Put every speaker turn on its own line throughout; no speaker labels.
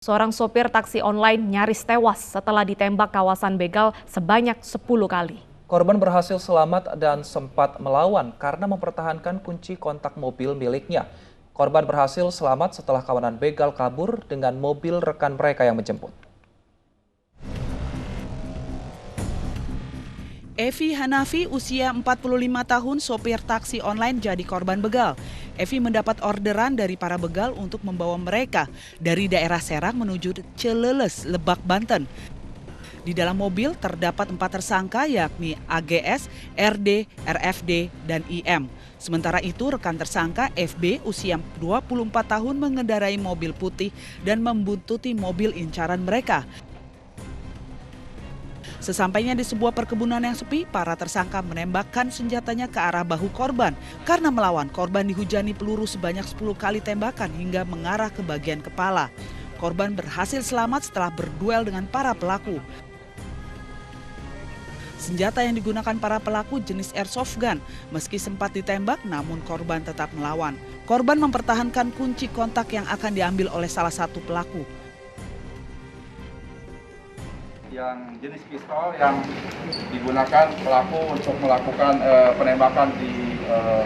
Seorang sopir taksi online nyaris tewas setelah ditembak kawasan begal sebanyak 10 kali.
Korban berhasil selamat dan sempat melawan karena mempertahankan kunci kontak mobil miliknya. Korban berhasil selamat setelah kawanan begal kabur dengan mobil rekan mereka yang menjemput.
Evi Hanafi, usia 45 tahun, sopir taksi online jadi korban begal. Evi mendapat orderan dari para begal untuk membawa mereka dari daerah Serang menuju Celeles, Lebak, Banten. Di dalam mobil terdapat 4 tersangka yakni AGS, RD, RFD, dan IM. Sementara itu rekan tersangka FB usia 24 tahun mengendarai mobil putih dan membuntuti mobil incaran mereka. Sesampainya di sebuah perkebunan yang sepi, para tersangka menembakkan senjatanya ke arah bahu korban. Karena melawan, korban dihujani peluru sebanyak 10 kali tembakan hingga mengarah ke bagian kepala. Korban berhasil selamat setelah berduel dengan para pelaku. Senjata yang digunakan para pelaku jenis airsoft gun. Meski sempat ditembak, namun korban tetap melawan. Korban mempertahankan kunci kontak yang akan diambil oleh salah satu pelaku.
Yang jenis pistol yang digunakan pelaku untuk melakukan penembakan di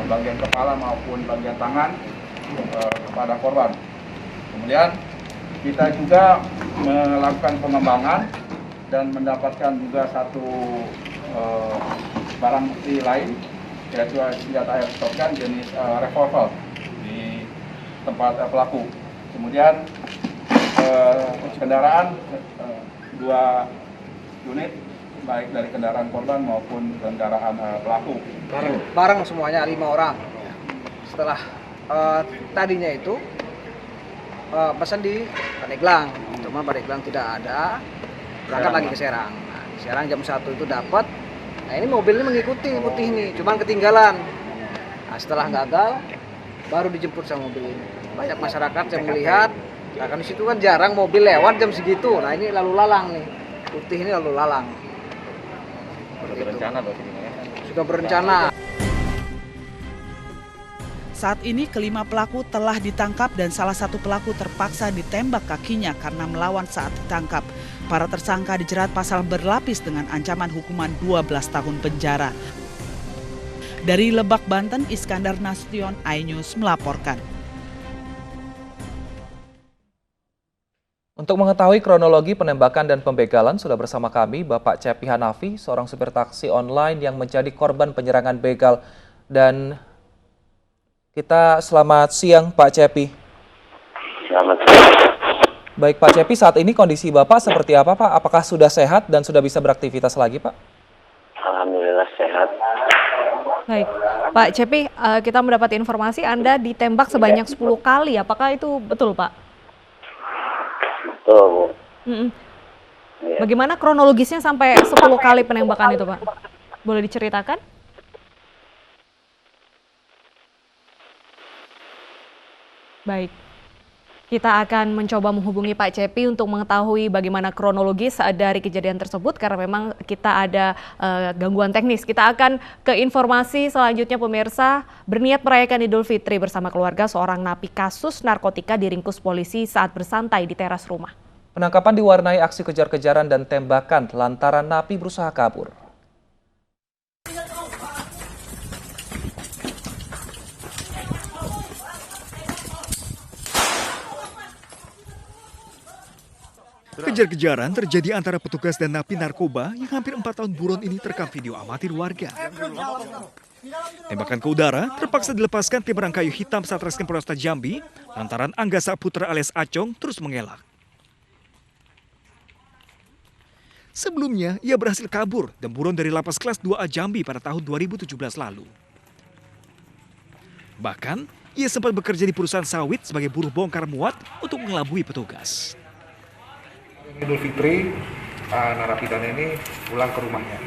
bagian kepala maupun bagian tangan kepada korban. Kemudian kita juga melakukan pengembangan dan mendapatkan juga satu barang bukti lain, yaitu senjata airsoft gun jenis revolver di tempat pelaku. Kemudian kendaraan 2 unit baik dari kendaraan korban maupun kendaraan pelaku.
Bareng semuanya 5 orang. Setelah tadinya itu pesan di Pandeglang, cuma Pandeglang tidak ada, berangkat lagi ke Serang. Nah, di Serang jam 1 itu dapat. Nah ini mobilnya mengikuti putih ini, cuman ketinggalan. Nah, setelah gagal, baru dijemput sama mobil ini. Banyak masyarakat yang melihat. Nah kan di situ kan jarang mobil lewat jam segitu. Nah ini lalu lalang nih, putih ini lalu lalang.
Sudah berencana berarti ya?
Sudah berencana.
Saat ini kelima pelaku telah ditangkap dan salah satu pelaku terpaksa ditembak kakinya karena melawan saat ditangkap. Para tersangka dijerat pasal berlapis dengan ancaman hukuman 12 tahun penjara. Dari Lebak, Banten, Iskandar Nasution, iNews melaporkan.
Untuk mengetahui kronologi penembakan dan pembegalan, sudah bersama kami Bapak Cepi Hanafi, seorang supir taksi online yang menjadi korban penyerangan begal. Dan kita selamat siang Pak Cepi.
Selamat siang.
Baik Pak Cepi, saat ini kondisi Bapak seperti apa Pak? Apakah sudah sehat dan sudah bisa beraktivitas lagi Pak?
Alhamdulillah sehat.
Baik, Pak Cepi, kita mendapat informasi Anda ditembak sebanyak 10 kali. Apakah itu betul Pak?
Betul, Bu. Ya.
Bagaimana kronologisnya sampai 10 kali penembakan itu Pak? Boleh diceritakan? Baik, kita akan mencoba menghubungi Pak Cepi untuk mengetahui bagaimana kronologis dari kejadian tersebut karena memang kita ada gangguan teknis. Kita akan ke informasi selanjutnya pemirsa. Berniat merayakan Idul Fitri bersama keluarga, seorang napi kasus narkotika diringkus polisi saat bersantai di teras rumah.
Penangkapan diwarnai aksi kejar-kejaran dan tembakan lantaran napi berusaha kabur.
Kejar-kejaran terjadi antara petugas dan napi narkoba yang hampir 4 tahun buron ini terekam video amatir warga. Tembakan ke udara terpaksa dilepaskan tim rangkayu hitam Satreskrim Polresta Jambi lantaran Angga Saputra alias Acong terus mengelak. Sebelumnya, ia berhasil kabur dan buron dari lapas kelas 2A Jambi pada tahun 2017 lalu. Bahkan, ia sempat bekerja di perusahaan sawit sebagai buruh bongkar muat untuk mengelabui petugas.
Idul Fitri, narapidana ini pulang ke rumahnya.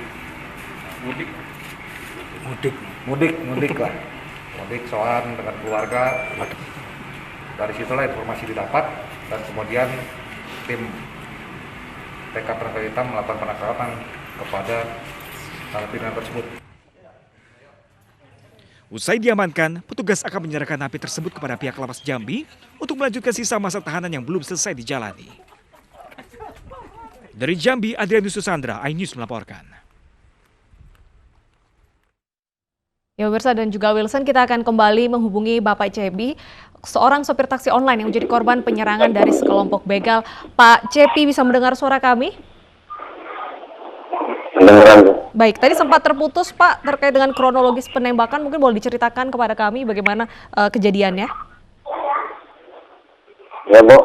Mudik lah. Mudik soal dengan keluarga. Dari situlah informasi didapat dan kemudian tim TK Rangkayu Hitam melakukan penangkapan kepada narapidana tersebut.
Usai diamankan, petugas akan menyerahkan napi tersebut kepada pihak Lapas Jambi untuk melanjutkan sisa masa tahanan yang belum selesai dijalani. Dari Jambi, Adrianus Susandra, iNews melaporkan.
Ya pemirsa dan juga Wilson, kita akan kembali menghubungi Bapak Cepi, seorang sopir taksi online yang menjadi korban penyerangan dari sekelompok begal. Pak Cepi, bisa mendengar suara kami? Baik, tadi sempat terputus Pak terkait dengan kronologis penembakan, mungkin boleh diceritakan kepada kami bagaimana kejadiannya?
Ya, Bu.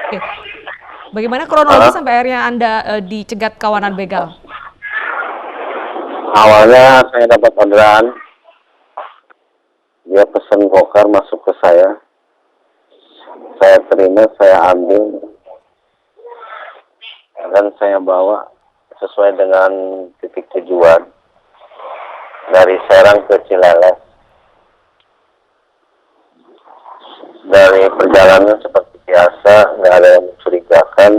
Oke. Bagaimana kronologi sampai akhirnya Anda dicegat kawanan begal?
Awalnya saya dapat orderan. Dia pesan bokar masuk ke saya. Saya terima, saya ambil. Dan saya bawa sesuai dengan titik tujuan dari Serang ke Cileles. Dari perjalanan seperti biasa, nggak ada yang mencurigakan.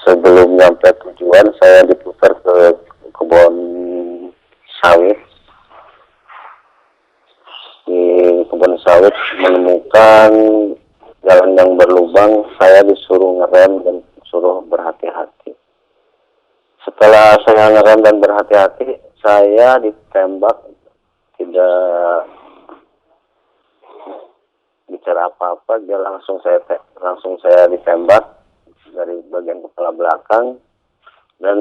Sebelum nyampe tujuan, saya diputar ke kebun sawit. Di kebun sawit menemukan jalan yang berlubang, saya disuruh ngerem dan suruh berhati-hati. Setelah saya ngerem dan berhati-hati, saya ditembak, tidak bicara apa-apa, dia langsung saya ditembak dari bagian kepala belakang, dan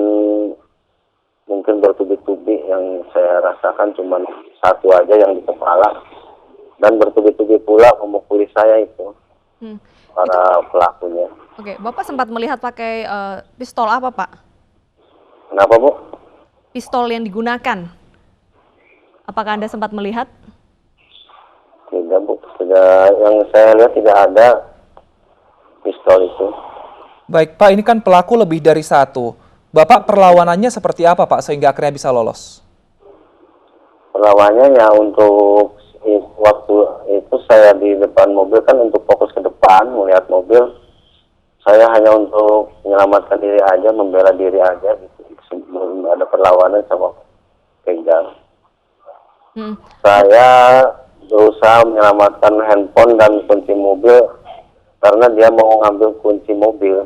mungkin bertubi-tubi yang saya rasakan cuma satu aja yang di kepala, dan bertubi-tubi pula memukuli saya itu. Para pelakunya.
Oke, Bapak sempat melihat pakai pistol apa, Pak?
Kenapa, Bu?
Pistol yang digunakan. Apakah Anda sempat melihat?
Tidak, Bu. Tidak, yang saya lihat tidak ada pistol itu.
Baik, Pak, ini kan pelaku lebih dari satu. Bapak perlawanannya seperti apa, Pak, sehingga akhirnya bisa lolos?
Perlawannya ya untuk waktu itu saya di depan mobil kan untuk fokus ke depan, melihat mobil. Saya hanya untuk menyelamatkan diri aja, membela diri aja gitu. Sebelum ada perlawanan sama begal. Saya berusaha menyelamatkan handphone dan kunci mobil karena dia mau ngambil kunci mobil.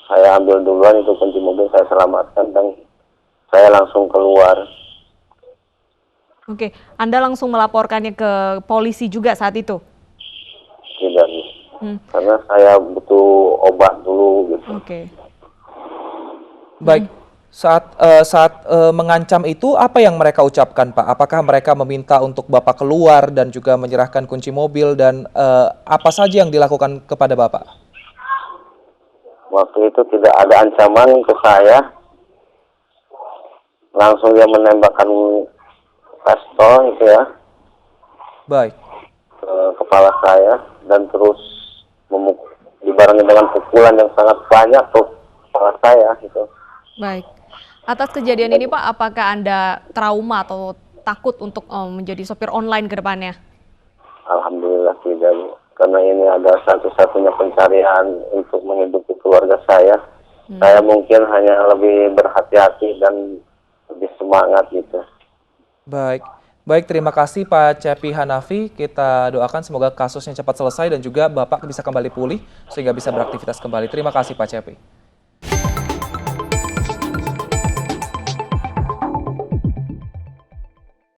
Saya ambil duluan itu kunci mobil, saya selamatkan dan saya langsung keluar.
Oke, Anda langsung melaporkannya ke polisi juga saat itu?
Tidak, karena saya butuh obat dulu gitu.
Oke.
Baik, saat mengancam itu apa yang mereka ucapkan, Pak? Apakah mereka meminta untuk Bapak keluar dan juga menyerahkan kunci mobil, dan apa saja yang dilakukan kepada Bapak?
Waktu itu tidak ada ancaman ke saya, langsung dia menembakkan pistol itu ya.
Baik.
Ke kepala saya dan terus dibarengi dengan pukulan yang sangat banyak ke kepala saya gitu.
Baik. Atas kejadian ini, Pak, apakah Anda trauma atau takut untuk menjadi sopir online ke depannya?
Alhamdulillah tidak, Bu. Karena ini ada satu-satunya pencarian untuk menghidupi keluarga saya. Saya mungkin hanya lebih berhati-hati dan lebih semangat gitu.
Baik, terima kasih Pak Cepi Hanafi. Kita doakan semoga kasusnya cepat selesai dan juga Bapak bisa kembali pulih sehingga bisa beraktivitas kembali. Terima kasih Pak Cepi.